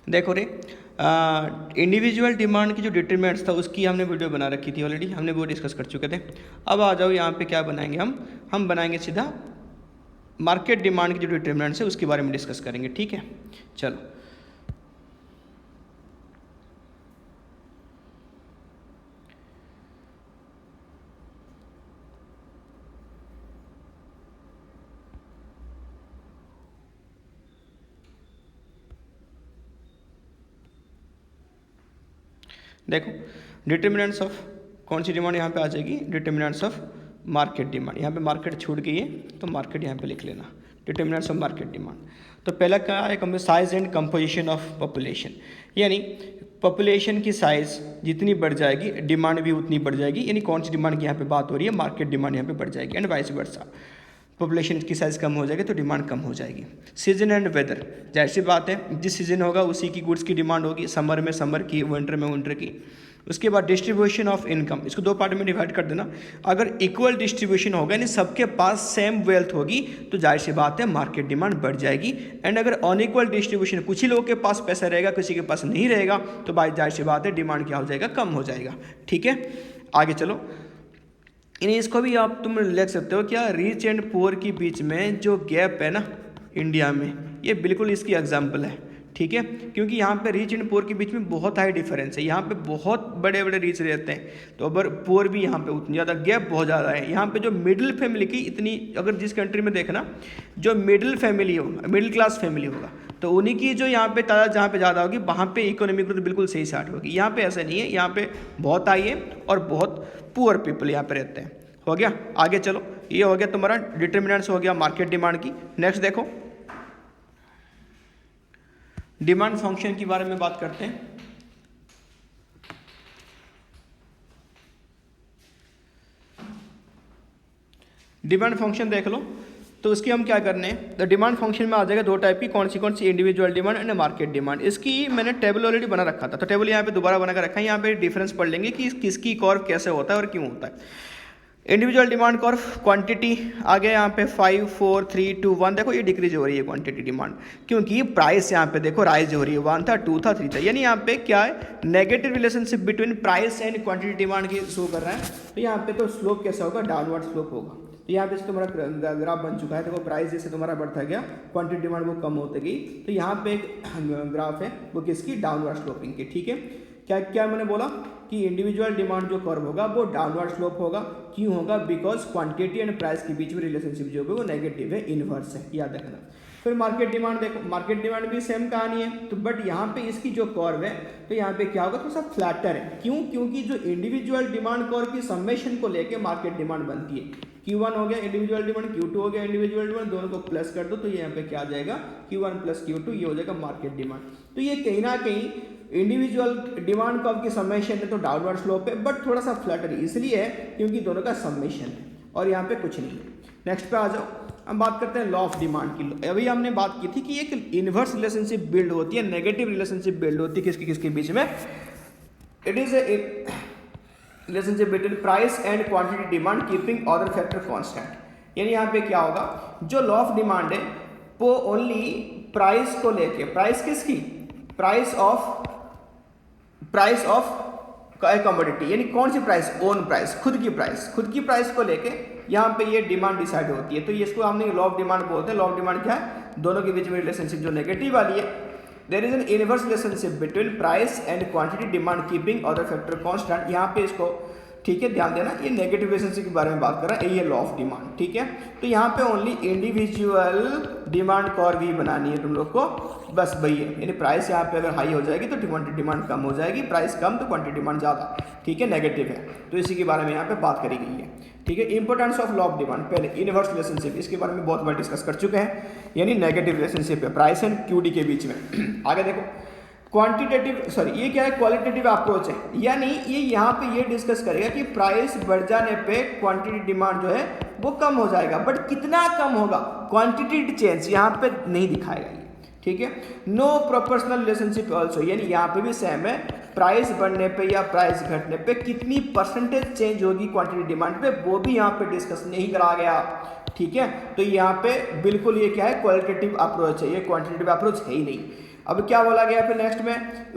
देखो रे, individual demand की जो डिटरमिनेंट्स था उसकी हमने वीडियो बना रखी थी ऑलरेडी, हमने वो डिस्कस कर चुके थे। अब आ जाओ यहाँ पे क्या बनाएंगे हम बनाएंगे सीधा मार्केट डिमांड की जो डिटरमिनेंट्स है उसके बारे में डिस्कस करेंगे। ठीक है, चलो। देखो डिटरमिनेंट्स ऑफ कौन सी डिमांड यहाँ पे आ जाएगी, डिटरमिनेंट्स ऑफ मार्केट डिमांड। यहाँ पे मार्केट छूट गई है तो मार्केट यहाँ पे लिख लेना, डिटरमिनेंट्स ऑफ मार्केट डिमांड। तो पहला क्या है, size and composition of population, यानी पॉपुलेशन की साइज जितनी बढ़ जाएगी डिमांड भी उतनी बढ़ जाएगी। यानी कौन सी डिमांड की यहाँ पे बात हो रही है, मार्केट डिमांड यहाँ पे बढ़ जाएगी एंड वाइस वर्सा। पॉपुलेशन की साइज़ कम हो जाएगी तो डिमांड कम हो जाएगी। सीजन एंड वेदर, जाहिर सी बात है जिस सीजन होगा उसी की गुड्स की डिमांड होगी, समर में समर की, विंटर में विंटर की। उसके बाद डिस्ट्रीब्यूशन ऑफ इनकम, इसको दो पार्ट में डिवाइड कर देना। अगर इक्वल डिस्ट्रीब्यूशन होगा यानी सबके पास सेम वेल्थ होगी तो जाहिर सी बात है मार्केट डिमांड बढ़ जाएगी। एंड अगर अनइक्वल डिस्ट्रीब्यूशन, कुछ ही लोगों के पास पैसा रहेगा किसी के पास नहीं रहेगा तो भाई जाहिर सी बात है डिमांड क्या हो जाएगा, कम हो जाएगा। ठीक है, आगे चलो। इसको भी आप तुम लिख सकते हो क्या, रिच एंड पुअर के बीच में जो गैप है ना इंडिया में, ये बिल्कुल इसकी एग्जांपल है। ठीक है, क्योंकि यहाँ पे रिच एंड पुअर के बीच में बहुत हाई डिफरेंस है। यहाँ पे बहुत बड़े बड़े रिच रहते हैं तो अगर पुअर भी यहाँ पे उतनी ज़्यादा, गैप बहुत ज़्यादा है। यहाँ पे जो मिडिल फैमिली की इतनी, अगर जिस कंट्री में देखना जो मिडिल फैमिली होगा, मिडिल क्लास फैमिली होगा तो उन्हीं की जो यहाँ पे तादाद जहाँ पे ज़्यादा होगी वहाँ पे इकोनॉमिक ग्रोथ बिल्कुल सही स्टार्ट होगी। यहाँ पे ऐसा नहीं है, यहाँ पे बहुत हाई है और बहुत पुअर पीपल यहाँ पे रहते हैं। हो गया, आगे चलो। ये हो गया तुम्हारा डिटरमिनेंट्स हो गया मार्केट डिमांड की। नेक्स्ट देखो डिमांड फंक्शन के बारे में बात करते हैं। डिमांड फंक्शन देख लो तो उसकी हम क्या करने हैं, तो डिमांड फंक्शन में आ जाएगा दो टाइप की, कौन सी individual demand and market demand. इसकी मैंने टेबल ऑलरेडी बना रखा था तो टेबल यहाँ पे दोबारा बना कर रखा है। यहाँ पे डिफरेंस पढ़ लेंगे कि किसकी कर्व कैसे होता है और क्यों होता है। इंडिविजुअल डिमांड कर्व, क्वांटिटी आ गया यहाँ पे 5 4 3 2 1। देखो ये डिक्रीज हो रही है क्वांटिटी डिमांड, क्योंकि प्राइस यहाँ पे देखो राइज हो रही है, 1 था 2 था 3 था। यानी यहाँ पे क्या है, negative relationship between price and quantity demand की शो कर रहा है। तो यहाँ पे तो स्लोप कैसा होगा, डाउनवर्ड स्लोप होगा। तो यहाँ पे तुम्हारा ग्राफ बन चुका है। देखो प्राइस जैसे तुम्हारा बढ़ता गया, क्वांटिटी डिमांड वो कम होती गई। तो यहाँ पे एक ग्राफ है वो किसकी, डाउनवर्ड स्लोपिंग की। ठीक है, क्या क्या मैंने बोला कि इंडिविजुअल डिमांड जो कर्व होगा वो डाउनवर्ड स्लोप होगा। क्यों होगा, बिकॉज क्वांटिटी एंड प्राइस के बीच में रिलेशनशिप जो है वो नेगेटिव है, इनवर्स है, याद रखना। फिर मार्केट डिमांड देखो, मार्केट डिमांड भी सेम कहानी है तो, बट यहाँ पे इसकी जो कर्व है तो यहाँ पे क्या होगा, थोड़ा सा फ्लैटर है। क्यों, क्योंकि जो इंडिविजुअल डिमांड कर्व की समेशन को लेके मार्केट डिमांड बनती है। Q1 हो गया इंडिविजुअल डिमांड, Q2 हो गया इंडिविजुअल डिमांड, दोनों को प्लस कर दो तो ये यहाँ पे क्या आ जाएगा, Q1 प्लस Q2, ये हो जाएगा मार्केट डिमांड। तो ये कहीं ना कहीं इंडिविजुअल डिमांड कर्व की समेशन है तो डाउनवर्ड स्लोप है, बट थोड़ा सा फ्लैटर इसलिए है क्योंकि दोनों का समेशन है और यहाँ पे कुछ नहीं है। नेक्स्ट पे आ जाओ, हम बात करते हैं लॉ ऑफ डिमांड की। अभी हमने बात की थी कि एक इनवर्स रिलेशनशिप बिल्ड होती है, नेगेटिव रिलेशनशिप बिल्ड होती है किसके किसके बीच में, it is a relationship between price and quantity demand keeping other factor constant. यानी यहाँ पे क्या होगा, जो लॉ ऑफ डिमांड है वो ओनली प्राइस को लेके, प्राइस किसकी, प्राइस ऑफ कमोडिटी, यानी कौन सी प्राइस, ओन प्राइस, खुद की प्राइस को लेके यहाँ पे ये डिमांड डिसाइड होती है। तो ये इसको हमने लॉ ऑफ डिमांड बोलते हैं। लॉ ऑफ डिमांड क्या है, दोनों के बीच में रिलेशनशिप जो नेगेटिव वाली है, there is an inverse relationship between price and quantity demand keeping other factor constant. यहाँ पे इसको ठीक है ध्यान देना, ये नेगेटिव रिलेशनशिप के बारे में बात कर रहा है, ये लॉ ऑफ डिमांड। ठीक है, तो यहाँ पे ओनली इंडिविजुअल डिमांड कर्व ही बनानी है तुम लोग को, बस वही है। यानी प्राइस यहाँ पे अगर हाई हो जाएगी तो क्वांटिटी डिमांड कम हो जाएगी, प्राइस कम तो क्वांटिटी डिमांड ज़्यादा। ठीक है, नेगेटिव है तो इसी के बारे में यहाँ पे बात करी गई है। ठीक है, importance of law of demand, पहले इनवर्स रिलेशनशिप, इसके बारे में बहुत बार डिस्कस कर चुके हैं। यानी नेगेटिव रिलेशनशिप है प्राइस एंड क्यूडी के बीच में। आगे देखो क्वांटिटेटिव, सॉरी ये क्या है, क्वालिटेटिव अप्रोच है। यानी ये यहाँ पे ये डिस्कस करेगा कि प्राइस बढ़ जाने पे क्वांटिटी डिमांड जो है वो कम हो जाएगा, बट कितना कम होगा, क्वांटिटी चेंज यहाँ पे नहीं दिखाएगा ये। ठीक है, नो प्रोपोर्शनल रिलेशनशिप ऑल्सो, यानी यहाँ पे भी सेम है, प्राइस बढ़ने पे या प्राइस घटने पे कितनी परसेंटेज चेंज होगी क्वांटिटी डिमांड पे, वो भी यहाँ पे डिस्कस नहीं करा गया। ठीक है, तो यहाँ पे बिल्कुल ये क्या है, क्वालिटेटिव अप्रोच है, ये क्वांटिटेटिव अप्रोच है ही नहीं। अब क्या बोला गया फिर नेक्स्ट में,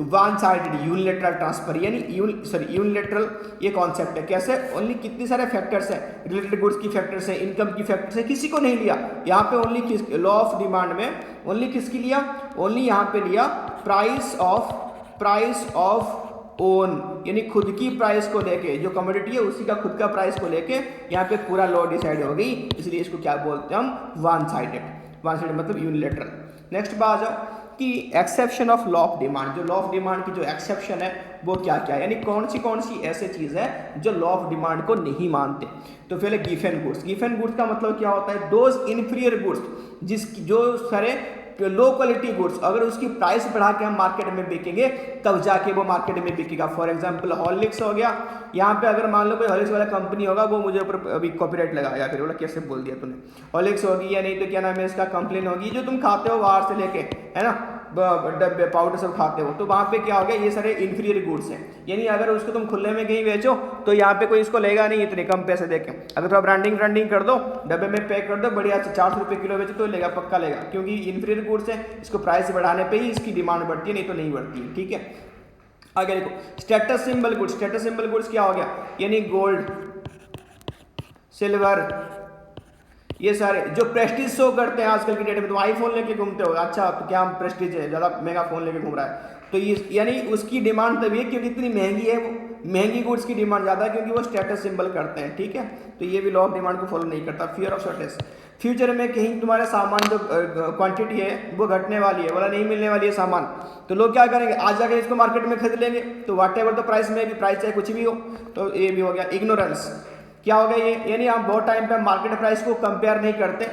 वन साइडेड यूनिलेटरल ट्रांसफर, यानी यूनिलेटरल ये कॉन्सेप्ट है। कैसे, ओनली कितने सारे फैक्टर्स हैं, रिलेटेड गुड्स की फैक्टर्स है, इनकम की फैक्टर्स है, किसी को नहीं लिया यहाँ पे, ओनली लॉ ऑफ डिमांड में ओनली किसकी लिया, ओनली यहाँ पे लिया प्राइस ऑफ ओन, यानी खुद की प्राइस को लेके, जो कमोडिटी है उसी का खुद का प्राइस को लेके यहाँ पे पूरा लॉ डिसाइड हो गई, इसलिए इसको क्या बोलते हैं हम, वन साइडेड मतलब यूनिलेटरल। नेक्स्ट बात आ जाओ कि exception of law of demand, जो लॉ ऑफ डिमांड की जो एक्सेप्शन है वो क्या क्या है, यानी कौन सी ऐसे चीज़ है जो लॉ ऑफ डिमांड को नहीं मानते। तो पहले गिवन गुड्स का मतलब क्या होता है, दोज इन्फीरियर गुड्स जो सारे लो क्वालिटी गुड्स, अगर उसकी प्राइस बढ़ा के हम मार्केट में बेचेंगे तब जाके वो मार्केट में बिकेगा। फॉर एग्जांपल हॉर्लिक्स हो गया, यहाँ पे अगर मान लो कोई हॉर्लिक्स वाला कंपनी होगा, वो मुझे ऊपर अभी कॉपीराइट लगाया, फिर बोला कैसे बोल दिया तूने, हॉर्लिक्स होगी या नहीं तो क्या नाम है इसका, कंप्लेन होगी, जो तुम खाते हो बाहर से लेके, है ना, डब्बे पाउडर सब खाते हो, तो वहाँ पे क्या हो गया, ये सारे इन्फीरियर गुड्स हैं, यानी अगर उसको तुम खुले में कहीं बेचो तो यहाँ पे कोई इसको लेगा नहीं इतने कम पैसे देके। अगर थोड़ा ब्रांडिंग कर दो, डब्बे में पैक कर दो, बढ़िया 400 रुपये किलो बेचो तो लेगा, पक्का लेगा, क्योंकि इन्फीरियर गुड्स है, इसको प्राइस बढ़ाने पर ही इसकी डिमांड बढ़ती है, नहीं तो नहीं बढ़ती है। ठीक है, आगे देखो स्टेटस सिंबल गुड्स क्या हो गया, यानी गोल्ड, सिल्वर, ये सारे जो प्रेस्टीज शो करते हैं आजकल की डेट में। तुम आईफोन लेके घूमते हो, अच्छा तो क्या हम प्रेस्टीज है, ज़्यादा महंगा फ़ोन लेके घूम रहा है, तो ये यानी उसकी डिमांड तभी है क्योंकि इतनी महंगी है, वो महंगी गुड्स की डिमांड ज़्यादा है क्योंकि वो स्टेटस सिंबल करते हैं। ठीक है, तो ये भी लॉ ऑफ डिमांड को फॉलो नहीं करता। फियर ऑफ स्टेटस, फ्यूचर में कहीं तुम्हारा सामान जो क्वांटिटी है वो घटने वाली है, बोला नहीं मिलने वाली है सामान, तो लोग क्या करेंगे, आज जाकर इसको मार्केट में खरीद लेंगे, तो वाट एवर द प्राइस में भी, प्राइस चाहे कुछ भी हो, तो ये भी हो गया इग्नोरेंस। क्या हो गया ये, यानी हम बहुत टाइम पे मार्केट प्राइस को कंपेयर नहीं करते,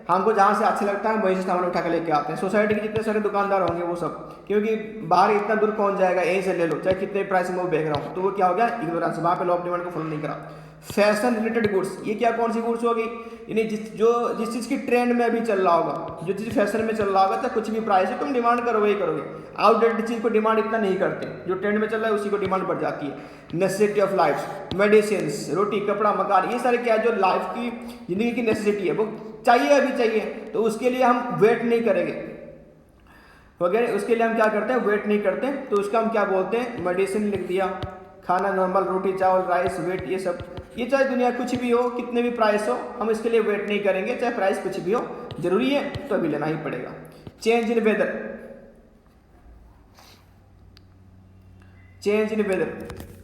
हमको जहाँ से अच्छा लगता है वहीं से सामान उठा के लेके आते हैं। सोसाइटी के जितने सारे दुकानदार होंगे वो सब, क्योंकि बाहर इतना दूर कौन जाएगा, यहीं से ले लो चाहे कितने प्राइस में वो बेच रहा हूँ, तो वो क्या हो गया, इग्नोरेंस, वहाँ पे लॉ ऑफ डिमांड को फॉलो नहीं करा। फैशन रिलेटेड गुड्स, ये क्या कौन सी गुड्स होगी, यानी जिस चीज़ की ट्रेंड में अभी चल रहा होगा, जो चीज़ फैशन में चल रहा होगा, चाहे कुछ भी प्राइस है तुम डिमांड करो वही करोगे। आउटडेटेड चीज़ को डिमांड इतना नहीं करते, जो ट्रेंड में चल रहा है उसी को डिमांड बढ़ जाती है। नेसेसिटी ऑफ लाइफ, मेडिसिन, रोटी, कपड़ा, मकान, ये सारे क्या जो लाइफ की जिंदगी की नेसेसिटी है वो चाहिए, अभी चाहिए, तो उसके लिए हम वेट नहीं करेंगे वगैरह, उसके लिए हम क्या करते हैं, वेट नहीं करते, तो उसका हम क्या बोलते हैं, मेडिसिन लिख दिया, खाना नॉर्मल रोटी चावल राइस वेट, ये सब, ये चाहे दुनिया कुछ भी हो, कितने भी प्राइस हो, हम इसके लिए वेट नहीं करेंगे, चाहे प्राइस कुछ भी हो, जरूरी है तो अभी लेना ही पड़ेगा। चेंज इन वेदर,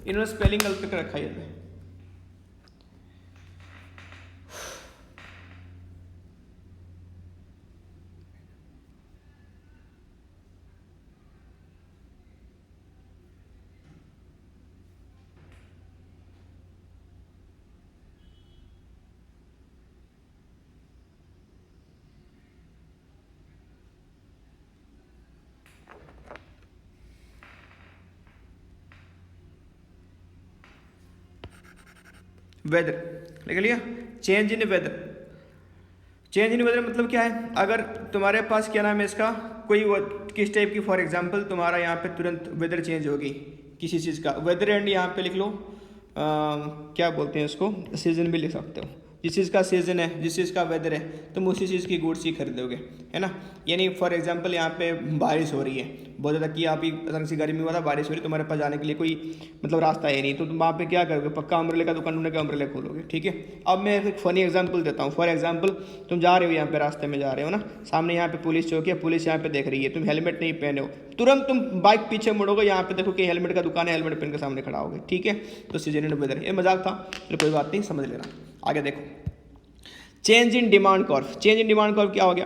इन्होंने स्पेलिंग गलत करके रखा है। वेदर लिख लिया, चेंज इन वेदर मतलब क्या है, अगर तुम्हारे पास क्या नाम है इसका, कोई किस टाइप की, फॉर एग्जांपल तुम्हारा यहाँ पे तुरंत वेदर चेंज होगी किसी चीज़ का, वेदर एंड यहाँ पे लिख लो, क्या बोलते हैं इसको, सीजन भी लिख सकते हो, जिस चीज़ का सीजन है, जिस चीज़ का वेदर है, तुम उसी चीज़ की गुड्स ही खरीदोगे, है ना। यानी फॉर एग्जांपल यहाँ पे बारिश हो रही है बहुत ज़्यादा, कि आप ही अचानक से गर्मी हुआ था, बारिश हो रही, तुम्हारे पास जाने के लिए कोई मतलब रास्ता है नहीं, तो तुम वहाँ पे क्या करोगे, पक्का अम्ब्रेला का दुकान ढूंढने का अम्ब्रेला खोलोगे। ठीक है, अब मैं एक फ़नी एग्जांपल देता हूँ। फॉर एग्जांपल तुम जा रहे हो यहाँ पे, रास्ते में जा रहे हो ना, सामने यहाँ पे पुलिस चौकी है, पुलिस यहाँ पे देख रही है, तुम हेलमेट नहीं पहने हो, तुरंत तुम बाइक पीछे मुड़ोगे, यहाँ पे देखो कि हेलमेट का दुकान है, हेलमेट पहन के सामने खड़ा होगे। ठीक है, तो सीजन एंड वेदर, ये मजाक था, तो कोई बात नहीं, समझ लेना। आगे देखो चेंज इन डिमांड कर्व, क्या हो गया,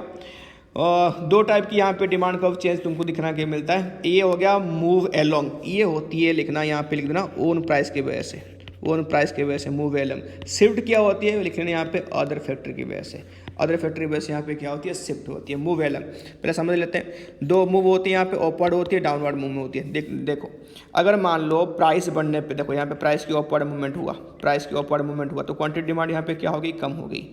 दो टाइप की यहाँ पे डिमांड कर्व चेंज तुमको दिखना के मिलता है। ये हो गया मूव एलोंग, ये होती है लिखना, यहाँ पे लिख देना ओन प्राइस की वजह से, मूव एलोंग। शिफ्ट क्या होती है, लिख लेना यहाँ पे अदर फैक्टर की वजह से, यहाँ पे क्या होती है, शिफ्ट होती है, मूव एलोंग। पहले समझ लेते हैं, दो मूव होती है यहाँ पे, अपवर्ड होती है, डाउनवर्ड मूवमेंट होती है। देखो अगर मान लो प्राइस बढ़ने पे, देखो यहाँ पे प्राइस की अपवर्ड मूवमेंट हुआ, तो क्वांटिटी डिमांड यहाँ पे क्या होगी, कम होगी।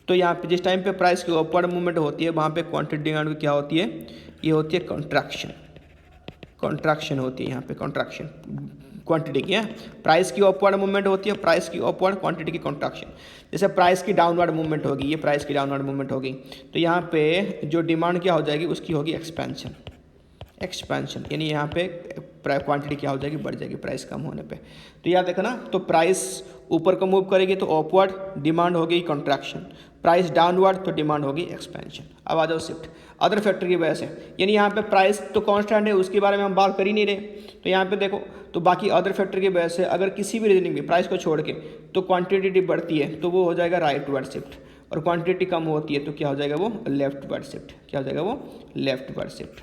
तो यहाँ पे जिस टाइम पे प्राइस की अपवर्ड मूवमेंट होती है, वहाँ पे क्वांटिटी डिमांड की क्या होती है, ये होती है कॉन्ट्रैक्शन होती है, यहाँ पे कॉन्ट्रैक्शन क्वांटिटी की है। प्राइस की अपवर्ड मूवमेंट होती है, प्राइस की अपवर्ड, क्वांटिटी की कॉन्ट्रैक्शन। जैसे प्राइस की डाउनवर्ड मूवमेंट होगी, ये प्राइस की डाउनवर्ड मूवमेंट होगी, तो यहाँ पे जो डिमांड क्या हो जाएगी, उसकी होगी एक्सपेंशन। एक्सपेंशन, यानी यहाँ पे क्वांटिटी क्या हो जाएगी, बढ़ जाएगी प्राइस कम होने पे। तो याद देखो ना, तो प्राइस ऊपर को मूव करेगी तो अपवर्ड डिमांड होगी कंट्रैक्शन, प्राइस डाउनवर्ड तो डिमांड होगी एक्सपेंशन। अब आ जाओ शिफ्ट अदर फैक्टर की वजह से, यानी यहाँ पे प्राइस तो कांस्टेंट है, उसके बारे में हम बात कर ही नहीं रहे। तो यहाँ पे देखो, तो बाकी अदर फैक्टर की वजह से अगर किसी भी रीजनिंग में प्राइस को छोड़ के तो क्वांटिटी बढ़ती है तो वो हो जाएगा राइट वर्ड शिफ्ट, और क्वांटिटी कम होती है तो क्या हो जाएगा वो लेफ्ट वर्ड शिफ्ट। क्या हो जाएगा वो left word shift,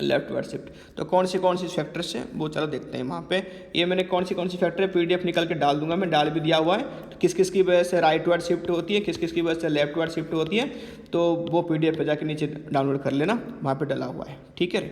left word shift. तो कौन सी फैक्टर्स हैं वो चलो देखते हैं। वहाँ पे ये मैंने कौन सी फैक्टर पीडीएफ निकल के डाल दूंगा, मैं डाल भी दिया हुआ है। तो किस किस की वजह से राइट वर्ड शिफ्ट होती है, किस किस की वजह से लेफ्ट वर्ड शिफ्ट होती है, तो वो पीडीएफ पे जाके नीचे डाउनलोड कर लेना, वहाँ पे डला हुआ है। ठीक है।